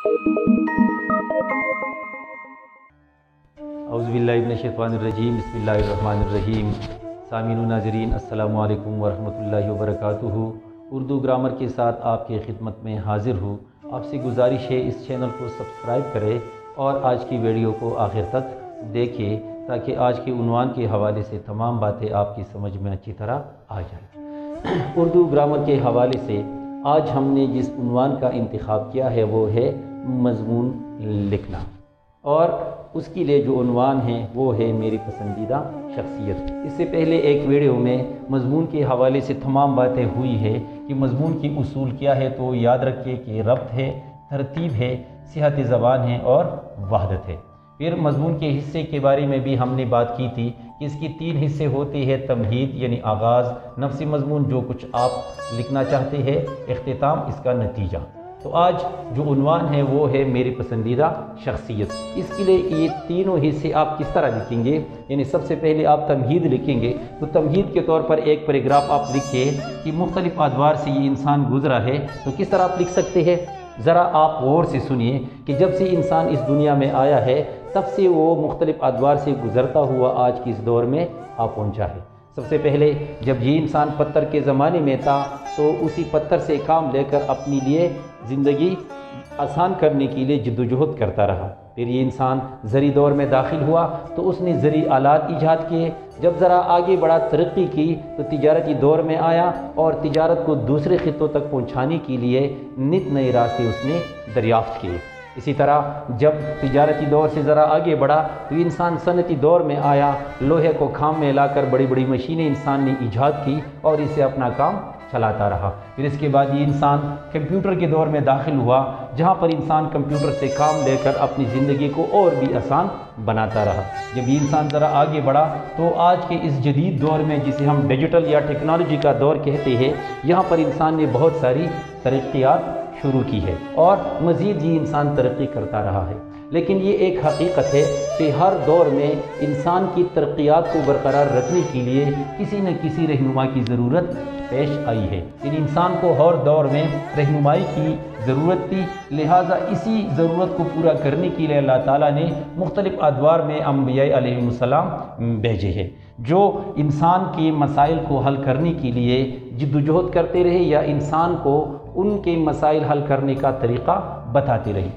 औज़ुबिल्लाहिमिनश्शैतानिर्रजीम बिस्मिल्लाहिर्रहमानिर्रहीम। सामीन व नाज़रीन अस्सलामु अलैकुम वरहमतुल्लाहि वबरकातुहू। उर्दू ग्रामर के साथ आपके खिदमत में हाज़िर हूँ। आपसे गुजारिश है इस चैनल को सब्सक्राइब करें और आज की वीडियो को आखिर तक देखें ताकि आज के उन्वान के हवाले से तमाम बातें आपकी समझ में अच्छी तरह आ जाए। उर्दू ग्रामर के हवाले से आज हमने जिस उन्वान का इंतखाब किया है वो है मज़मून लिखना, और उसके लिए जो उन्वान है वो है मेरी पसंदीदा शख्सियत। इससे पहले एक वीडियो में मज़मून के हवाले से तमाम बातें हुई है कि मज़मून की उसूल क्या है, तो याद रखिए कि रब्त है, तरतीब है, सिहत ज़बान है और वहदत है। फिर मज़मून के हिस्से के बारे में भी हमने बात की थी कि इसकी 3 हिस्से होते हैं। तमहीद यानी आगाज़, नफ्सी मज़मून जो कुछ आप लिखना चाहते हैं, इख्तिताम इसका नतीजा। तो आज जो उन्वान है वो है मेरी पसंदीदा शख्सियत। इसके लिए ये तीनों हिस्से आप किस तरह लिखेंगे, यानी सबसे पहले आप तमहीद लिखेंगे तो तमहीद के तौर पर एक पैराग्राफ आप लिखिए कि मुख्तलिफ अदवार से ये इंसान गुजरा है। तो किस तरह आप लिख सकते हैं, ज़रा आप गौर से सुनिए कि जब से इंसान इस दुनिया में आया है तब से वो मुख्तलिफ अदवार से गुज़रता हुआ आज के इस दौर में आ पहुँचा है। सबसे पहले जब ये इंसान पत्थर के ज़माने में था तो उसी पत्थर से काम लेकर अपने लिए ज़िंदगी आसान करने के लिए जद्दोजहद करता रहा। फिर ये इंसान ज़री दौर में दाखिल हुआ तो उसने ज़री आलात ईजाद किए। जब ज़रा आगे बढ़ा, तरक्की की, तो तिजारती दौर में आया और तिजारत को दूसरे खित्तों तक पहुँचाने के लिए नित नए रास्ते उसने दरियाफ़्त किए। इसी तरह जब तिजारती दौर से ज़रा आगे बढ़ा तो इंसान सनती दौर में आया। लोहे को खाम में लाकर बड़ी बड़ी मशीनें इंसान ने ईजाद की और इससे अपना काम चलाता रहा। फिर इसके बाद ये इंसान कंप्यूटर के दौर में दाखिल हुआ, जहाँ पर इंसान कंप्यूटर से काम लेकर अपनी ज़िंदगी को और भी आसान बनाता रहा। जब ये इंसान ज़रा आगे बढ़ा तो आज के इस जदीद दौर में, जिसे हम डिजिटल या टेक्नोलॉजी का दौर कहते हैं, यहाँ पर इंसान ने बहुत सारी तरक्कियात शुरू की है और मज़ीद ये इंसान तरक्की करता रहा है। लेकिन ये एक हकीकत है कि हर दौर में इंसान की तरक्कियात को बरकरार रखने के लिए किसी न किसी रहनुमा की ज़रूरत पेश आई है। इन इंसान को हर दौर में रहनुमाई की ज़रूरत थी, लिहाजा इसी ज़रूरत को पूरा करने के लिए अल्लाह ताला ने मुख्तलिफ़ अदवार में अंबिया अलैहिमुस्सलाम भेजे हैं, जो इंसान के मसाइल को हल करने के लिए जिद्दोजहद करते रहे या इंसान को उनके मसाइल हल करने का तरीक़ा बताते रहे।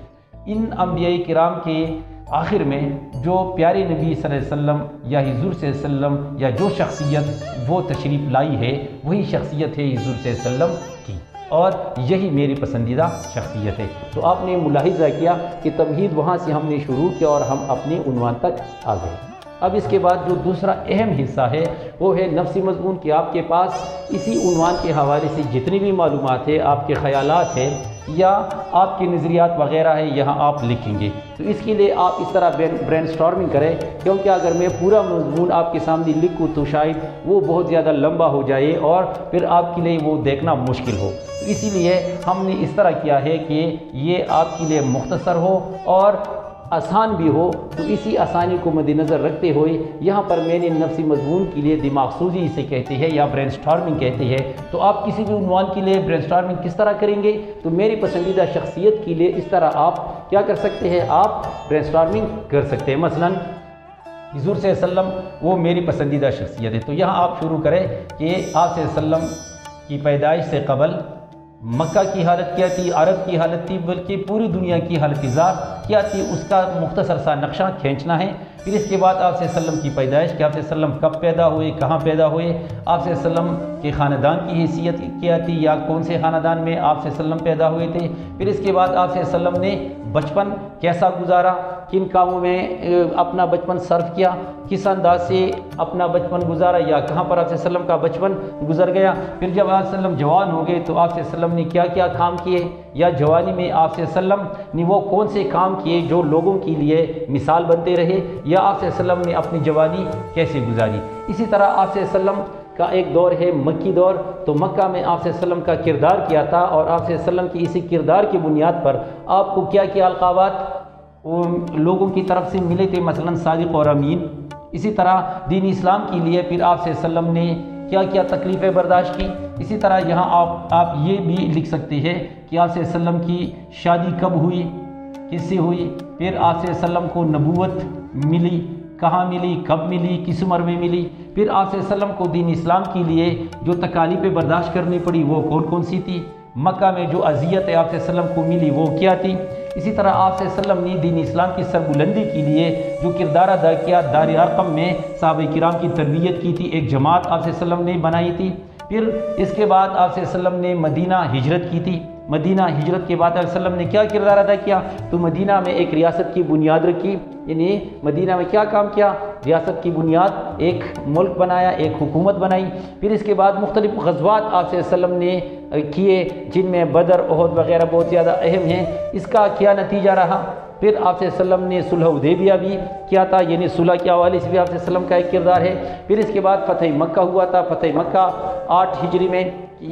इन अंबिया किराम के आखिर में जो प्यारे नबी सल्लल्लाहु अलैहि वसल्लम या हुज़ूर सल्लल्लाहु अलैहि वसल्लम या जो शख्सियत वो तशरीफ़ लाई है वही शख्सियत है हुज़ूर सल्लल्लाहु अलैहि वसल्लम की, और यही मेरी पसंदीदा शख्सियत है। तो आपने मुलाहिज़ा किया कि तमहीद वहाँ से हमने शुरू किया और हम अपने उन्वान तक आ गए। अब इसके बाद जो दूसरा अहम हिस्सा है वो है नफ्सी मज़मून कि आपके पास इसी उन्वान के हवाले से जितनी भी मालूमात है, आपके ख़यालात हैं या आपके नज़रियात वग़ैरह है, यहाँ आप लिखेंगे। तो इसके लिए आप इस तरह ब्रेनस्टॉर्मिंग करें, क्योंकि अगर मैं पूरा मज़मून आपके सामने लिखूँ तो शायद वो बहुत ज़्यादा लंबा हो जाए और फिर आपके लिए वो देखना मुश्किल हो। तो इसीलिए हमने इस तरह किया है कि ये आपके लिए मुख्तसर हो और आसान भी हो। तो इसी आसानी को मद्देनज़र रखते हुए यहाँ पर मैंने नफ्सी मज़मून के लिए दिमागसूजी इसे कहते हैं या ब्रेनस्टॉर्मिंग कहते हैं। तो आप किसी भी उन्वान के लिए ब्रेनस्टॉर्मिंग किस तरह करेंगे, तो मेरी पसंदीदा शख्सियत के लिए इस तरह आप क्या कर सकते हैं, आप ब्रेनस्टॉर्मिंग कर सकते हैं। मसलन हुज़ूर सल्लल्लाहु अलैहि वसल्लम वो मेरी पसंदीदा शख्सियत है। तो यहाँ आप शुरू करें कि आप सल्लल्लाहु अलैहि वसल्लम की पैदाइश से कबल मक्का की हालत क्या थी, अरब की हालत थी, बल्कि पूरी दुनिया की हालत क्या थी, उसका मुख्तसर सा नक्शा खींचना है। फिर इसके बाद आप सल्लल्लाहु अलैहि वसल्लम की पैदाइश कि आप सल्लल्लाहु अलैहि वसल्लम कब पैदा हुए, कहाँ पैदा हुए, आप सल्लल्लाहु अलैहि वसल्लम के ख़ानदान की हैसियत क्या थी या कौन से ख़ानदान में आप सल्लल्लाहु अलैहि वसल्लम पैदा हुए थे। फिर इसके बाद आप सल्लल्लाहु अलैहि वसल्लम ने बचपन कैसा गुजारा, किन कामों में अपना बचपन सर्व किया, किस अंदाज से अपना बचपन गुजारा या कहाँ पर आप सल्लल्लाहु अलैहि वसल्लम का बचपन गुजर गया। फिर जब आप सल्लल्लाहु अलैहि वसल्लम जवान हो गए तो आप सल्लल्लाहु अलैहि वसल्लम ने क्या क्या काम किए, या जवानी में आप सल्लल्लाहु अलैहि वसल्लम ने वो कौन से काम किए जो लोगों के लिए मिसाल बनते रहे, या आप सल्लल्लाहु अलैहि वसल्लम ने अपनी जवानी कैसे गुजारी। इसी तरह आप सल्लल्लाहु अलैहि वसल्लम का एक दौर है मक्की दौर। तो मक्का में आप सल्लल्लाहु अलैहि वसल्लम का किरदार क्या था और आप सल्लल्लाहु अलैहि वसल्लम की इसी किरदार की बुनियाद पर आपको क्या क्या अलक़ाबात लोगों की तरफ से मिले थे, मसलन सादिक़ और अमीन। इसी तरह दीन इस्लाम के लिए फिर आप सल्लल्लाहु अलैहि वसल्लम ने क्या क्या तकलीफ़ें बर्दाश्त की। इसी तरह यहाँ आप ये भी लिख सकते हैं कि आप सल्लल्लाहु अलैहि वसल्लम की शादी कब हुई, کس سے ہوئی؟ پھر آپ صلی اللہ علیہ وسلم کو نبوت ملی، کہاں ملی، کب ملی، کس عمر میں ملی؟ پھر آپ صلی اللہ علیہ وسلم کو دین اسلام کے لیے جو تکالیفیں برداشت کرنی پڑی وہ کون کون سی تھی؟ مکہ میں جو اذیت آپ صلی اللہ علیہ وسلم کو ملی وہ کیا تھی؟ اسی طرح آپ صلی اللہ علیہ وسلم نے دین اسلام کی سربلندی کے لیے جو کردار ادا کیا، دار ارقم میں صحابہ کرام کی تربیت کی تھی، ایک جماعت آپ صلی اللہ علیہ وسلم نے بنائی تھی۔ پھر اس کے بعد آپ صلی اللہ علیہ وسلم نے مدینہ ہجرت کی تھی۔ مدینہ ہجرت کے بعد آپ صلی اللہ علیہ وسلم نے کیا کردار ادا کیا؟ تو مدینہ میں ایک ریاست کی بنیاد رکھی، یعنی مدینہ میں کیا کام کیا؟ ریاست کی بنیاد، ایک ملک بنایا، ایک حکومت بنائی۔ پھر اس کے بعد مختلف غزوات آپ صلی اللہ علیہ وسلم نے کیے، جن میں بدر، احد وغیرہ بہت زیادہ اہم ہیں۔ اس کا کیا نتیجہ رہا؟ پھر آپ صلی اللہ علیہ وسلم نے صلح حدیبیہ بھی کیا تھا، یعنی صلح کے حوالے سے بھی آپ صلی اللہ علیہ وسلم کا ایک کردار ہے۔ پھر اس کے بعد فتح مکہ ہوا تھا، فتح مکہ 8 ہجری میں۔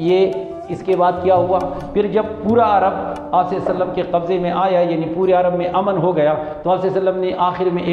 یہ اس کے بعد کیا ہوا؟ پھر جب پورا عرب آپ صلی اللہ علیہ وسلم کے قبضے میں آیا، یعنی پورے عرب میں امن ہو گیا، تو آپ صلی اللہ علیہ وسلم نے آخر میں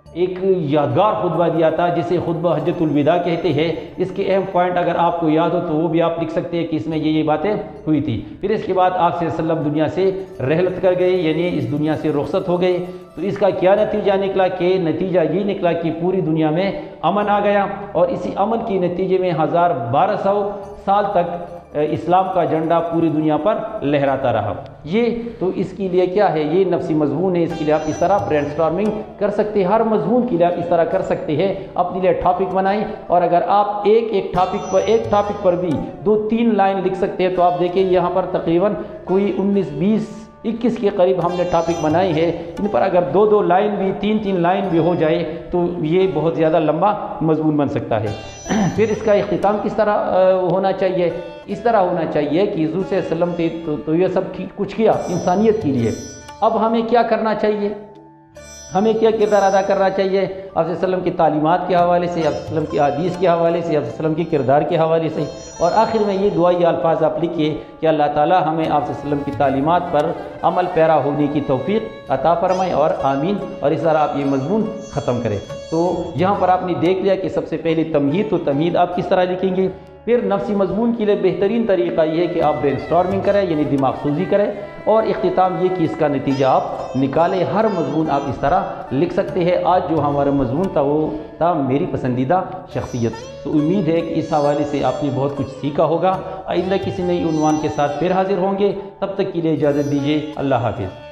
ایک یادگار خطبہ دیا تھا، جسے خطبہ حجۃ الوداع کہتے ہیں۔ اس کے اہم پوائنٹ اگر آپ کو یاد ہو تو وہ بھی آپ لکھ سکتے ہیں کہ اس میں یہ باتیں ہوئی تھی۔ پھر اس کے بعد آپ صلی اللہ علیہ وسلم دنیا سے رحلت کر گئے، یعنی اس دنیا سے رخصت ہو گئے۔ تو اس کا کیا نتیجہ نکلا؟ کہ نتیجہ یہ نکلا کہ پوری دنیا میں امن آ گیا، اور اسی امن کے نتیجے میں 1200 سال تک اسلام کا جھنڈا پوری دنیا پر لہراتا رہا۔ یہ تو اس کے لیے کیا ہے؟ یہ نفسی مضمون ہے۔ اس کے لیے آپ اس طرح برین سٹارمنگ کر سکتے ہیں، ہر مضمون کے لیے آپ اس طرح کر سکتے ہیں، اپنے لیے ٹاپک بنائیں، اور اگر آپ ایک ٹاپک پر بھی 2-3 لائن لکھ سکتے ہیں تو آپ دیکھیں یہاں پر تقریباً کوئی 19-20-21 کے قریب ہم نے ٹاپک بنائے ہیں۔ ان پر اگر 2 لائن بھی 3 لائن بھی ہو جائے تو یہ بہت زیادہ لمبا مضمون بن سکتا ہے۔ پھر اس کا اختتام کس طرح ہونا چاہیے؟ اس طرح ہونا چاہیے کہ حضور صلی اللہ علیہ وسلم نے تو یہ سب کچھ کیا انسانیت کے لیے، اب ہمیں کیا کرنا چاہیے؟ ہمیں کیا کردار ادا کرنا چاہیے؟ آپ صلی اللہ علیہ وسلم کی تعلیمات کے حوالے سے، آپ صلی اللہ علیہ وسلم کی احادیث کے حوالے سے، آپ صلی اللہ علیہ وسلم کے کردار کے حوالے سے، اور آخر میں یہ دعائی الفاظ آپ لکھیے کہ اللہ تعالی ہمیں آپ صلی اللہ علیہ وسلم کی تعلیمات پر عمل پیرا ہونے کی توفیق عطا فرمائے، اور آمین۔ اور اس طرح آپ یہ مضمون ختم کریں۔ تو یہاں پر آپ نے دیکھ لیا کہ سب سے پہلے تمہید، تو تمہید آپ کس طرح لکھیں گے؟ پھر نفسی مضمون کے لیے بہترین طریقہ یہ ہے کہ آپ برین سٹارمنگ کریں، یعنی دماغ سوزی کریں، اور اختتام یہ کہ اس کا نتیجہ آپ نکالیں۔ ہر مضمون آپ اس طرح لکھ سکتے ہیں۔ آج جو ہمارا مضمون تھا وہ تھا میری پسندیدہ شخصیت۔ تو امید ہے کہ اس حوالے سے آپ نے بہت کچھ سیکھا ہوگا۔ آئندہ کسی نئی عنوان کے ساتھ پھر حاضر ہوں گے، تب تک کے لیے اجازت دیجیے۔ اللہ حافظ۔